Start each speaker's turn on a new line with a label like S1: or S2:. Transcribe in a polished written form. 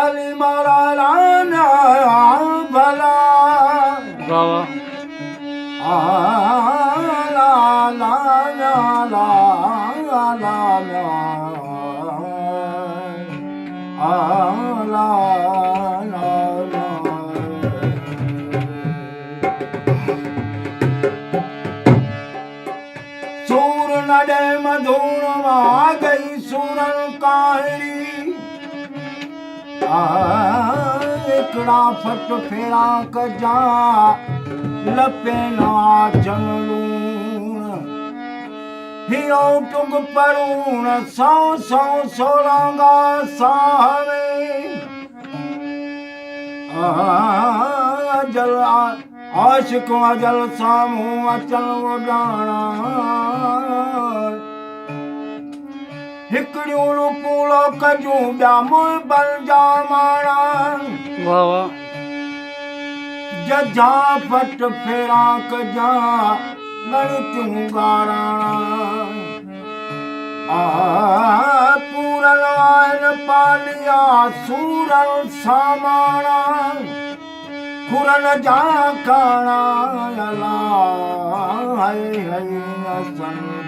S1: अली मारा राना भला ला ला ला ला ला ला सूर नडे मधुर आ गई सूरन काहड़ी एकड़ा फट फेरा कजा लपेना चंगलून हियो टुग परून सौ सौ सोलांगा सावे अजल आशिक अजल सामू अचल उडाणा हिकड़ियूं रूपूलो कजूं ॿिया मुल बल जा माणा
S2: वाह वाह
S1: जजा फट फेरा कजा गणितूं गाराणा पूरल आइन पालिया सूरल सामाणा खुरन जा काणा अला हई हई असन